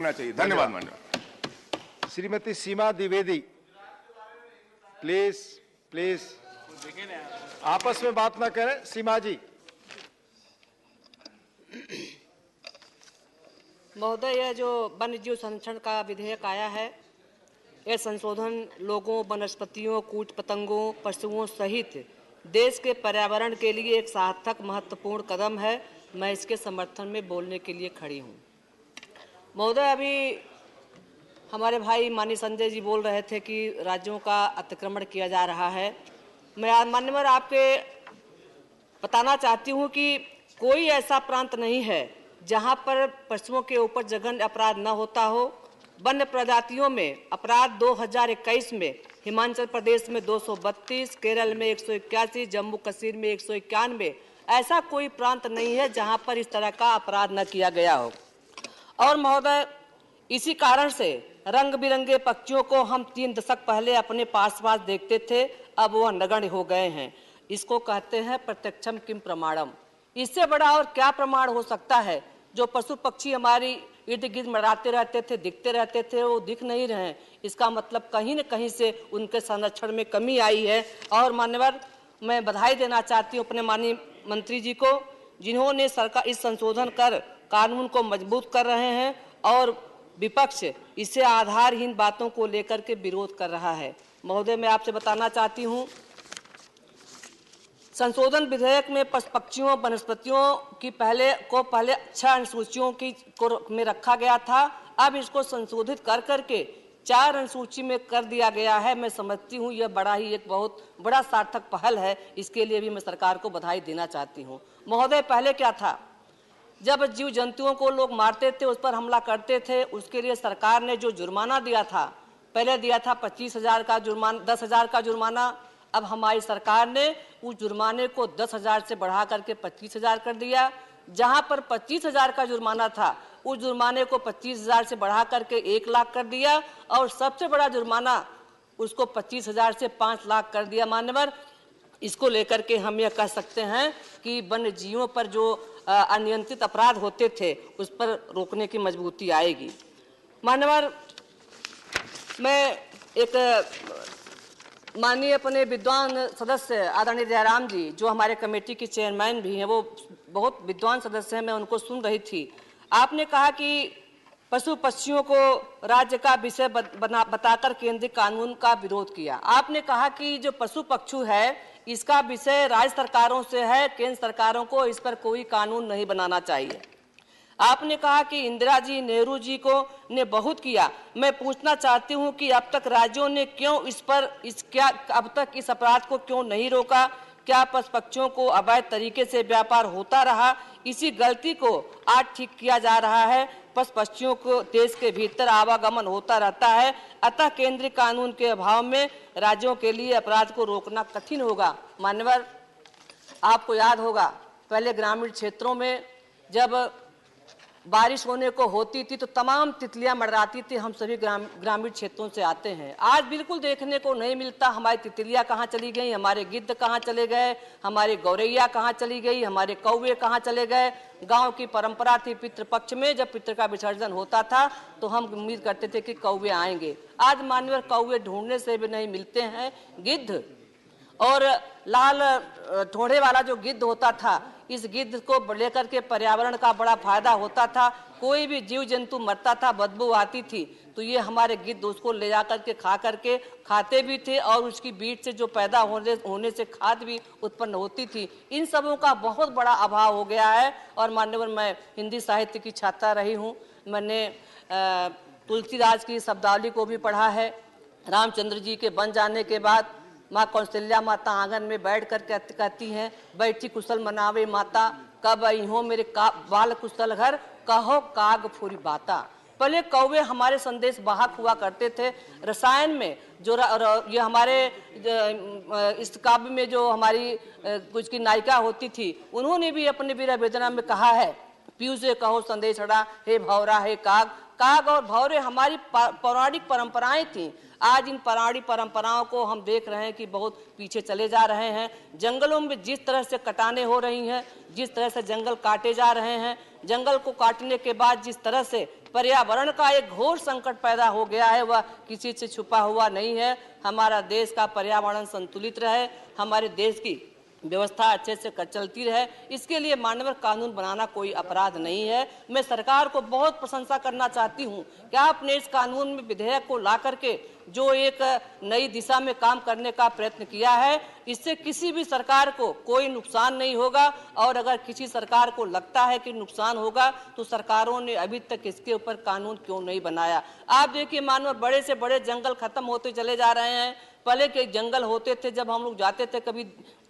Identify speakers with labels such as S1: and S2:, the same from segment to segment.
S1: चाहिए। धन्यवाद माननीय।
S2: श्रीमती सीमा द्विवेदी, प्लीज प्लीज आपस में बात ना करें। सीमा जी।
S3: महोदय, यह जो वन्य जीव संरक्षण का विधेयक आया है, यह संशोधन लोगों, वनस्पतियों, कीट पतंगों, पशुओं सहित देश के पर्यावरण के लिए एक सार्थक महत्वपूर्ण कदम है। मैं इसके समर्थन में बोलने के लिए खड़ी हूँ। महोदय, अभी हमारे भाई माननीय संजय जी बोल रहे थे कि राज्यों का अतिक्रमण किया जा रहा है। मैं मान्यवर आपके बताना चाहती हूँ कि कोई ऐसा प्रांत नहीं है जहाँ पर पशुओं के ऊपर जघन्य अपराध न होता हो। वन्य प्रजातियों में अपराध 2021 में हिमाचल प्रदेश में 232, केरल में 181, जम्मू कश्मीर में 191, ऐसा कोई प्रांत नहीं है जहां पर इस तरह का अपराध न किया गया हो। और महोदय, इसी कारण से रंग बिरंगे पक्षियों को हम 3 दशक पहले अपने पास देखते थे, अब वह नगण्य हो गए हैं। इसको कहते हैं प्रत्यक्षम किम प्रमाणम। इससे बड़ा और क्या प्रमाण हो सकता है? जो पशु पक्षी हमारी इर्द गिर्द मंडराते रहते थे, दिखते रहते थे, वो दिख नहीं रहे। इसका मतलब कहीं न कहीं से उनके संरक्षण में कमी आई है। और मान्यवर, मैं बधाई देना चाहती हूँ अपने माननीय मंत्री जी को, जिन्होंने सरकार इस संशोधन कर कानून को मजबूत कर रहे हैं और विपक्ष इसे आधारहीन बातों को लेकर के विरोध कर रहा है। महोदय, मैं आपसे बताना चाहती हूँ, संशोधन विधेयक में पक्षियों, वनस्पतियों की पहले 6 अनुसूचियों में रखा गया था। अब इसको संशोधित कर करके 4 अनुसूची में कर दिया गया है। मैं समझती हूँ यह एक बहुत बड़ा सार्थक पहल है। इसके लिए भी मैं सरकार को बधाई देना चाहती हूँ। महोदय, पहले क्या था, जब जीव जंतुओं को लोग मारते थे, उस पर हमला करते थे, उसके लिए सरकार ने जो जुर्माना दिया था, पहले दिया था 25,000 का जुर्माना, 10,000 का जुर्माना। अब हमारी सरकार ने उस जुर्माने को 10,000 से बढ़ा करके 25,000 कर दिया। जहां पर 25,000 का जुर्माना था, उस जुर्माने को 25,000 से बढ़ा करके 1 लाख कर दिया। और सबसे बड़ा जुर्माना उसको 25,000 से 5 लाख कर दिया। मान्यवर, इसको लेकर के हम यह कह सकते हैं कि वन्य जीवों पर जो अनियंत्रित अपराध होते थे, उस पर रोकने की मजबूती आएगी। मान्यवर, मैं एक माननीय अपने विद्वान सदस्य आदरणीय जयराम जी, जो हमारे कमेटी के चेयरमैन भी हैं, वो बहुत विद्वान सदस्य हैं, मैं उनको सुन रही थी। आपने कहा कि पशु पक्षियों को राज्य का विषय बताकर केंद्रीय कानून का विरोध किया। आपने कहा कि जो पशु पक्षी है, इसका विषय राज्य सरकारों से है, केंद्र सरकारों को इस पर कोई कानून नहीं बनाना चाहिए। आपने कहा कि इंदिरा जी, नेहरू जी को ने बहुत किया। मैं पूछना चाहती हूं कि अब तक राज्यों ने क्यों अब तक इस अपराध को क्यों नहीं रोका? क्या पशु पक्षियों को अवैध तरीके से व्यापार होता रहा? इसी गलती को आज ठीक किया जा रहा है। पशु पक्षियों को देश के भीतर आवागमन होता रहता है, अतः केंद्रीय कानून के अभाव में राज्यों के लिए अपराध को रोकना कठिन होगा। मान्यवर, आपको याद होगा, पहले ग्रामीण क्षेत्रों में जब बारिश होने को होती थी तो तमाम तितलियां मंडराती थी। हम सभी ग्रामीण क्षेत्रों से आते हैं। आज बिल्कुल देखने को नहीं मिलता। हमारी तितलियां कहाँ चली गई, हमारे गिद्ध कहाँ चले गए, हमारी गौरैया कहाँ चली गई, हमारे कौवे कहाँ चले गए। गांव की परंपरा थी, पितृपक्ष में जब पितृ का विसर्जन होता था तो हम उम्मीद करते थे कि कौवे आएंगे। आज मान्यवर, कौवे ढूंढने से भी नहीं मिलते हैं। गिद्ध और लाल ठोड़े वाला जो गिद्ध होता था, इस गिद्ध को लेकर के पर्यावरण का बड़ा फायदा होता था। कोई भी जीव जंतु मरता था, बदबू आती थी, तो ये हमारे गिद्ध उसको ले जा करके खाते भी थे और उसकी बीज से जो पैदा होने से खाद भी उत्पन्न होती थी। इन सबों का बहुत बड़ा अभाव हो गया है। और मान्यवर, मैं हिंदी साहित्य की छात्रा रही हूँ। मैंने तुलसीदास की शब्दावली को भी पढ़ा है। रामचंद्र जी के बन जाने के बाद माँ कौशल्या माता आंगन में बैठ कर कहती हैं, बैठी कुशल मनावे माता, कब आई हो मेरे बाल कुशल घर, कहो काग फूरी बाता। पहले कौवे हमारे संदेश वाहक हुआ करते थे। रसायन में जो ये हमारे इस काव्य में जो हमारी कुछ की नायिका होती थी, उन्होंने भी अपने वीरा वेदना में कहा है, पीयू से कहो संदेश हड़ा, हे भौरा हे काग, काग और भौरे हमारी पौराणिक परंपराएं थी। आज इन पौराणिक परंपराओं को हम देख रहे हैं कि बहुत पीछे चले जा रहे हैं। जंगलों में जिस तरह से कटाने हो रही हैं, जिस तरह से जंगल काटे जा रहे हैं, जंगल को काटने के बाद जिस तरह से पर्यावरण का एक घोर संकट पैदा हो गया है, वह किसी से छुपा हुआ नहीं है। हमारा देश का पर्यावरण संतुलित रहे, हमारे देश की व्यवस्था अच्छे से चलती रहे, इसके लिए मानव कानून बनाना कोई अपराध नहीं है। मैं सरकार को बहुत प्रशंसा करना चाहती हूं कि आपने इस कानून में विधेयक को ला करके जो एक नई दिशा में काम करने का प्रयत्न किया है, इससे किसी भी सरकार को कोई नुकसान नहीं होगा। और अगर किसी सरकार को लगता है कि नुकसान होगा तो सरकारों ने अभी तक इसके ऊपर कानून क्यों नहीं बनाया। आप देखिए, मानो बड़े से बड़े जंगल खत्म होते चले जा रहे हैं। पहले के जंगल होते थे, जब हम लोग जाते थे, कभी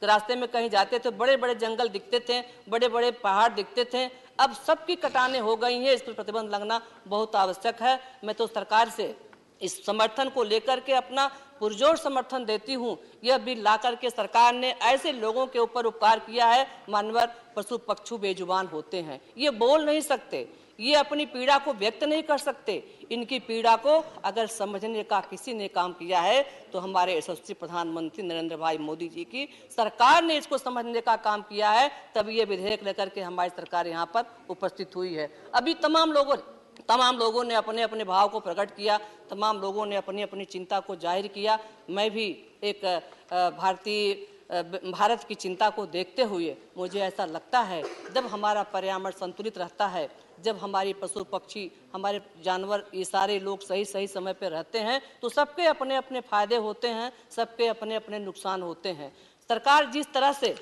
S3: रास्ते में कहीं जाते थे, बड़े बड़े जंगल दिखते थे, बड़े बड़े पहाड़ दिखते थे। अब सबकी कटाने हो गई हैं, इस पर प्रतिबंध लगना बहुत आवश्यक है। मैं तो सरकार से इस समर्थन को लेकर के अपना पुरजोर समर्थन देती हूं। यह बिल ला करके सरकार ने ऐसे लोगों के ऊपर उपकार किया है, मानवर पशु पक्षी बेजुबान होते हैं, ये बोल नहीं सकते, ये अपनी पीड़ा को व्यक्त नहीं कर सकते। इनकी पीड़ा को अगर समझने का किसी ने काम किया है तो हमारे यशस्वी प्रधानमंत्री नरेंद्र भाई मोदी जी की सरकार ने इसको समझने का काम किया है, तभी ये विधेयक लेकर के हमारी सरकार यहाँ पर उपस्थित हुई है। अभी तमाम लोगों ने अपने अपने भाव को प्रकट किया, तमाम लोगों ने अपनी अपनी चिंता को जाहिर किया। मैं भी एक भारत की चिंता को देखते हुए मुझे ऐसा लगता है, जब हमारा पर्यावरण संतुलित रहता है, जब हमारी पशु पक्षी, हमारे जानवर, ये सारे लोग सही समय पर रहते हैं, तो सबके अपने अपने फायदे होते हैं, सबके अपने अपने नुकसान होते हैं। सरकार जिस तरह से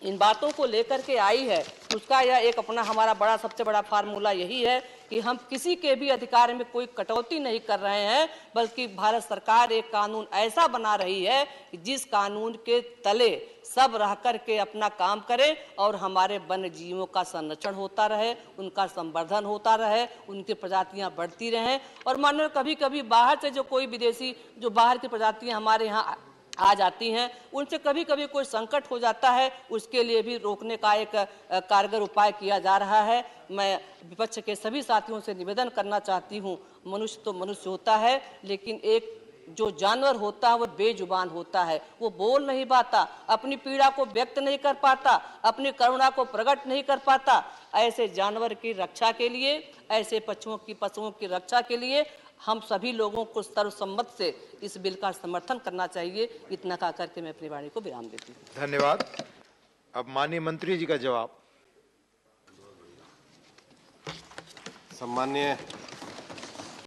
S3: इन बातों को लेकर के आई है, उसका यह एक अपना हमारा बड़ा सबसे बड़ा फार्मूला यही है कि हम किसी के भी अधिकार में कोई कटौती नहीं कर रहे हैं, बल्कि भारत सरकार एक कानून ऐसा बना रही है कि जिस कानून के तले सब रह कर के अपना काम करें और हमारे वन्य जीवों का संरक्षण होता रहे, उनका संवर्धन होता रहे, उनकी प्रजातियां बढ़ती रहें। और मानो कभी कभी बाहर से जो कोई विदेशी, जो बाहर की प्रजातियां हमारे यहाँ आ जाती हैं, उनसे कभी कभी कोई संकट हो जाता है, उसके लिए भी रोकने का एक कारगर उपाय किया जा रहा है। मैं विपक्ष के सभी साथियों से निवेदन करना चाहती हूँ, मनुष्य तो मनुष्य होता है, लेकिन एक जो जानवर होता है वह बेजुबान होता है, वो बोल नहीं पाता, अपनी पीड़ा को व्यक्त नहीं कर पाता, अपनी करुणा को प्रकट नहीं कर पाता। ऐसे जानवर की रक्षा के लिए, ऐसे पशुओं की रक्षा के लिए हम सभी लोगों को सर्वसम्मत से इस बिल का समर्थन करना चाहिए। इतना कहा करके मैं अपनी वाणी को विराम देती हूँ।
S2: धन्यवाद। अब माननीय मंत्री जी का जवाब।
S4: सम्माननीय